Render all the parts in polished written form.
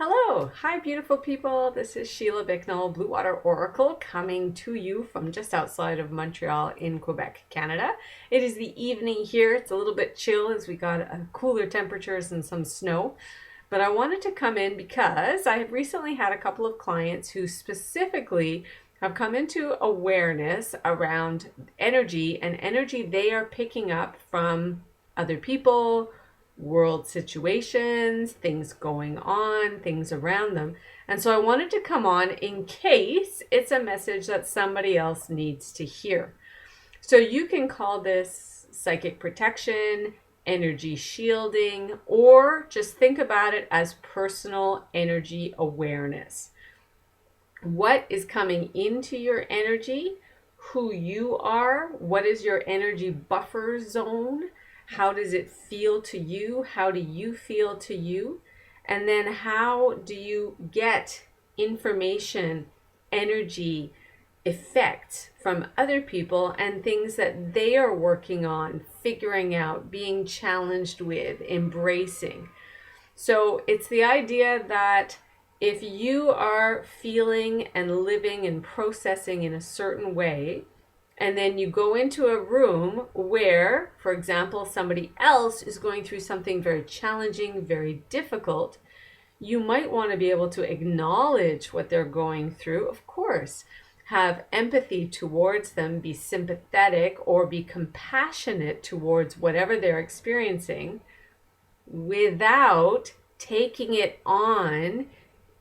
Hello, hi beautiful people. This is Sheila Bicknell, BlueWater Oracle, coming to you from just outside of Montreal in Quebec, Canada. It is the evening here. It's a little bit chill as we got cooler temperatures and some snow. But I wanted to come in because I have recently had a couple of clients who specifically have come into awareness around energy and energy they are picking up from other people, world situations, things going on, things around them. And so I wanted to come on in case it's a message that somebody else needs to hear. So you can call this psychic protection, energy shielding, or just think about it as personal energy awareness. What is coming into your energy, who you are, what is your energy buffer zone, how does it feel to you, how do you feel to you, and then how do you get information, energy, effects from other people and things that they are working on, figuring out, being challenged with, embracing. So it's the idea that if you are feeling and living and processing in a certain way, and then you go into a room where, for example, somebody else is going through something very challenging, very difficult, you might want to be able to acknowledge what they're going through, of course, have empathy towards them, be sympathetic or be compassionate towards whatever they're experiencing, without taking it on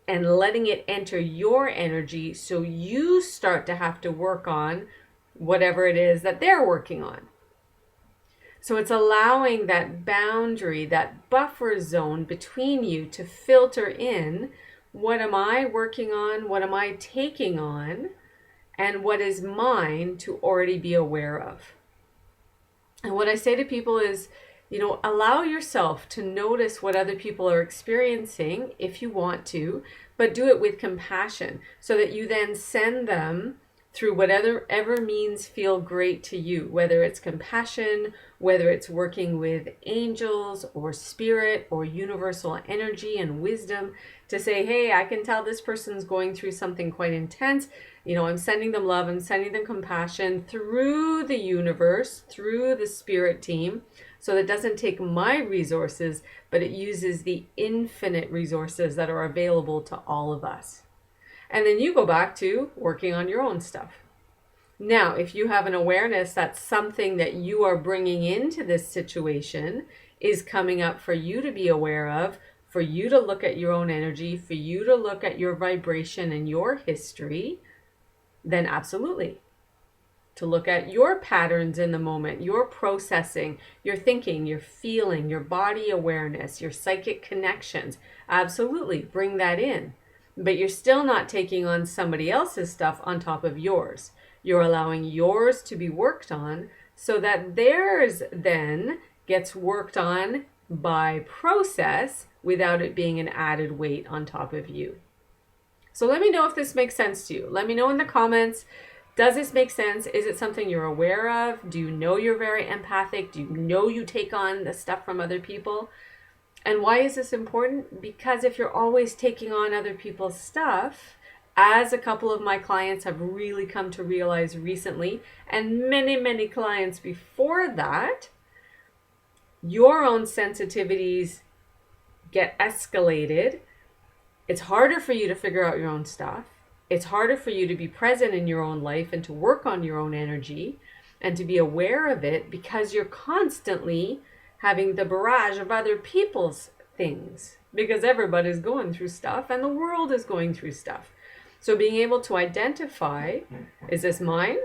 and letting it enter your energy, so you start to have to work on whatever it is that they're working on. So it's allowing that boundary, that buffer zone between you to filter in, what am I working on, what am I taking on, and what is mine to already be aware of. And what I say to people is, allow yourself to notice what other people are experiencing if you want to, but do it with compassion so that you then send them through whatever means feel great to you, whether it's compassion, whether it's working with angels or spirit or universal energy and wisdom, to say, hey, I can tell this person's going through something quite intense. I'm sending them love, I'm sending them compassion through the universe, through the spirit team. So it doesn't take my resources, but it uses the infinite resources that are available to all of us. And then you go back to working on your own stuff. Now, if you have an awareness that something that you are bringing into this situation is coming up for you to be aware of, for you to look at your own energy, for you to look at your vibration and your history, then absolutely. To look at your patterns in the moment, your processing, your thinking, your feeling, your body awareness, your psychic connections, absolutely bring that in. But you're still not taking on somebody else's stuff on top of yours. You're allowing yours to be worked on so that theirs then gets worked on by process without it being an added weight on top of you. So let me know if this makes sense to you. Let me know in the comments. Does this make sense? Is it something you're aware of? Do you know you're very empathic? Do you know you take on the stuff from other people? And why is this important? Because if you're always taking on other people's stuff, as a couple of my clients have really come to realize recently, and many, many clients before that, your own sensitivities get escalated. It's harder for you to figure out your own stuff. It's harder for you to be present in your own life and to work on your own energy and to be aware of it, because you're constantly having the barrage of other people's things, because everybody's going through stuff and the world is going through stuff. So being able to identify, is this mine?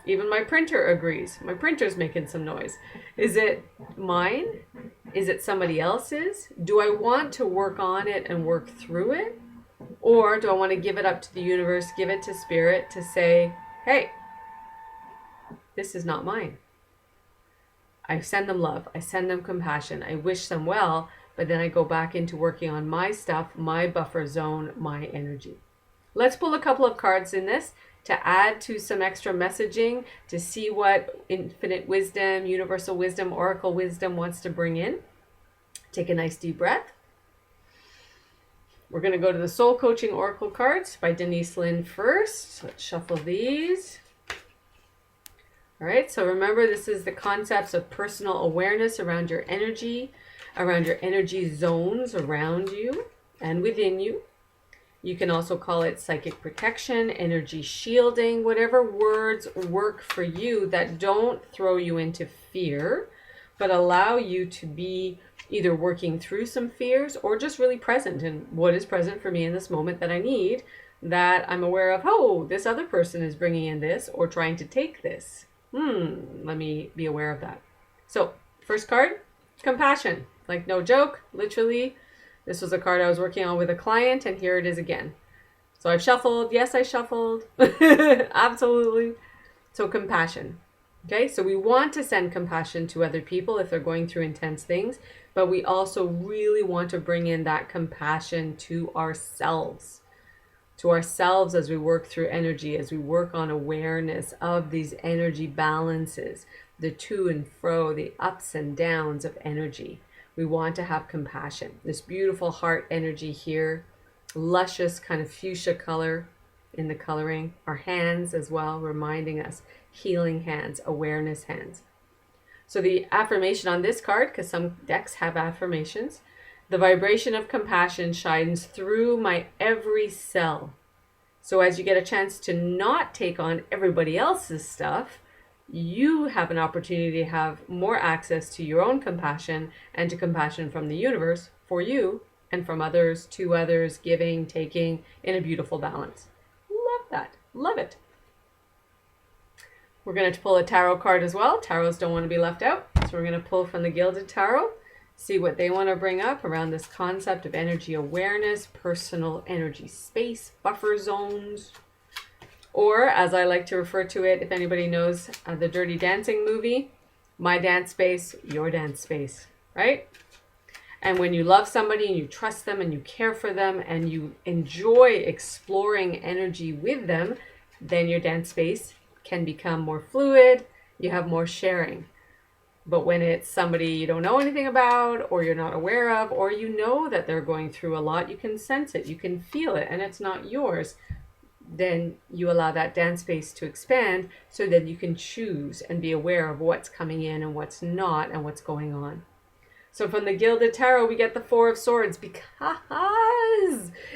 Even my printer agrees. My printer's making some noise. Is it mine? Is it somebody else's? Do I want to work on it and work through it? Or do I want to give it up to the universe, give it to spirit to say, hey, this is not mine. I send them love. I send them compassion. I wish them well, but then I go back into working on my stuff, my buffer zone, my energy. Let's pull a couple of cards in this to add to some extra messaging, to see what infinite wisdom, universal wisdom, oracle wisdom wants to bring in. Take a nice deep breath. We're going to go to the Soul Coaching Oracle cards by Denise Lynn first. Let's shuffle these. All right, so remember, this is the concepts of personal awareness around your energy zones around you and within you. You can also call it psychic protection, energy shielding, whatever words work for you that don't throw you into fear, but allow you to be either working through some fears or just really present in what is present for me in this moment that I need, that I'm aware of, oh, this other person is bringing in this or trying to take this. Let me be aware of that. So, first card, compassion. Like, no joke, literally, this was a card I was working on with a client, and here it is again. So I've shuffled. Yes, I shuffled. Absolutely. So compassion. Okay, so we want to send compassion to other people if they're going through intense things, but we also really want to bring in that compassion to ourselves. To ourselves as we work through energy, as we work on awareness of these energy balances, the to and fro, the ups and downs of energy. We want to have compassion. This beautiful heart energy here, luscious kind of fuchsia color in the coloring. Our hands as well, reminding us, healing hands, awareness hands. So the affirmation on this card, because some decks have affirmations, the vibration of compassion shines through my every cell. So as you get a chance to not take on everybody else's stuff, you have an opportunity to have more access to your own compassion and to compassion from the universe for you and from others to others, giving, taking in a beautiful balance. Love that. Love it. We're going to pull a tarot card as well. Tarots don't want to be left out. So we're going to pull from the Gilded Tarot, see what they want to bring up around this concept of energy awareness, personal energy space, buffer zones, or as I like to refer to it, if anybody knows the Dirty Dancing movie, my dance space, your dance space, right? And when you love somebody and you trust them and you care for them and you enjoy exploring energy with them, then your dance space can become more fluid, you have more sharing. But when it's somebody you don't know anything about or you're not aware of, or you know that they're going through a lot, you can sense it, you can feel it, and it's not yours, then you allow that dance space to expand so that you can choose and be aware of what's coming in and what's not and what's going on. So from the Gilded Tarot, we get the Four of Swords, because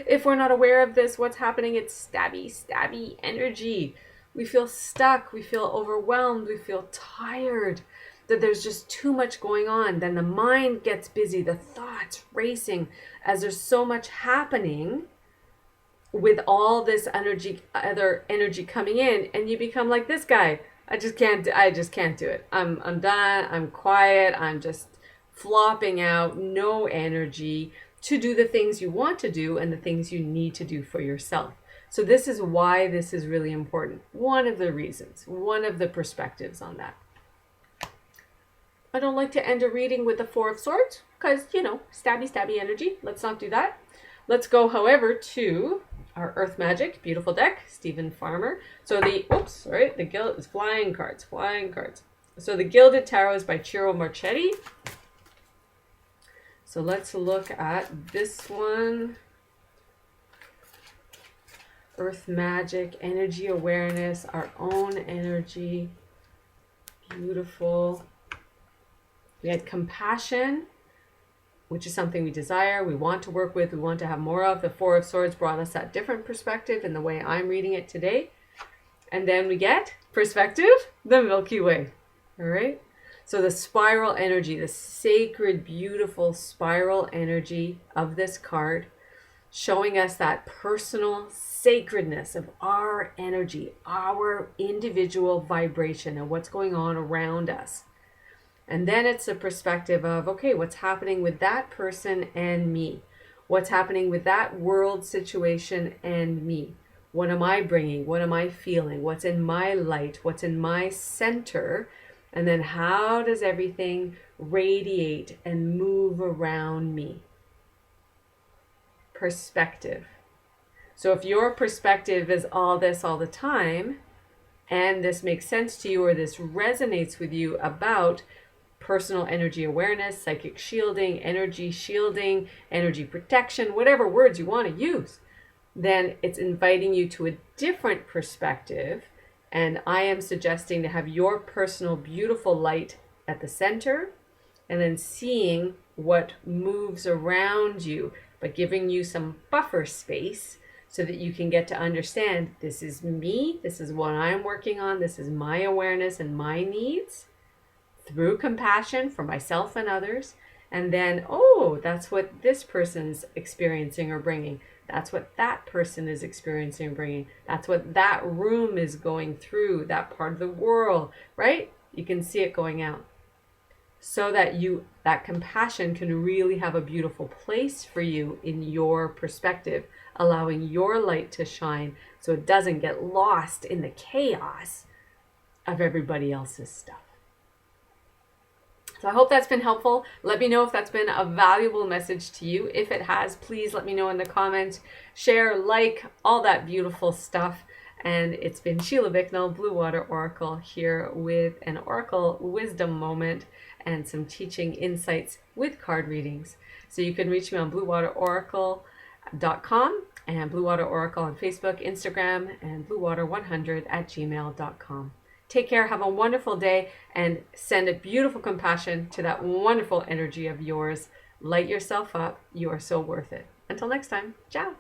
if we're not aware of this, what's happening, it's stabby energy. We feel stuck, we feel overwhelmed, we feel tired, that there's just too much going on. Then the mind gets busy, the thoughts racing, as there's so much happening with all this energy, other energy coming in, and you become like this guy. I just can't do it. I'm done. I'm quiet. I'm just flopping out, no energy to do the things you want to do and the things you need to do for yourself. So this is why this is really important. One of the reasons, one of the perspectives on that. I don't like to end a reading with the Four of Swords because, stabby energy. Let's not do that. Let's go, however, to our Earth Magic, beautiful deck, Stephen Farmer. So the Guild is flying cards. So the Gilded Tarot is by Ciro Marchetti. So let's look at this one. Earth Magic, energy awareness, our own energy. Beautiful. We had compassion, which is something we desire, we want to work with, we want to have more of. The Four of Swords brought us that different perspective in the way I'm reading it today. And then we get perspective, the Milky Way. All right. So the spiral energy, the sacred, beautiful spiral energy of this card, showing us that personal sacredness of our energy, our individual vibration and what's going on around us. And then it's a perspective of, okay, what's happening with that person and me? What's happening with that world situation and me? What am I bringing? What am I feeling? What's in my light? What's in my center? And then how does everything radiate and move around me? Perspective. So if your perspective is all this all the time, and this makes sense to you or this resonates with you about personal energy awareness, psychic shielding, energy protection, whatever words you want to use, then it's inviting you to a different perspective. And I am suggesting to have your personal beautiful light at the center, and then seeing what moves around you, but giving you some buffer space so that you can get to understand, this is me, this is what I'm working on, this is my awareness and my needs, through compassion for myself and others. And then, oh, that's what this person's experiencing or bringing. That's what that person is experiencing or bringing. That's what that room is going through, that part of the world, right? You can see it going out. So that that compassion can really have a beautiful place for you in your perspective, allowing your light to shine so it doesn't get lost in the chaos of everybody else's stuff. So I hope that's been helpful. Let me know if that's been a valuable message to you. If it has, please let me know in the comments. Share, like, all that beautiful stuff. And it's been Sheila Bicknell, BlueWater Oracle, here with an Oracle wisdom moment and some teaching insights with card readings. So you can reach me on BlueWaterOracle.com and BlueWater Oracle on Facebook, Instagram, and BlueWater100@gmail.com. Take care, have a wonderful day, and send a beautiful compassion to that wonderful energy of yours. Light yourself up. You are so worth it. Until next time, ciao.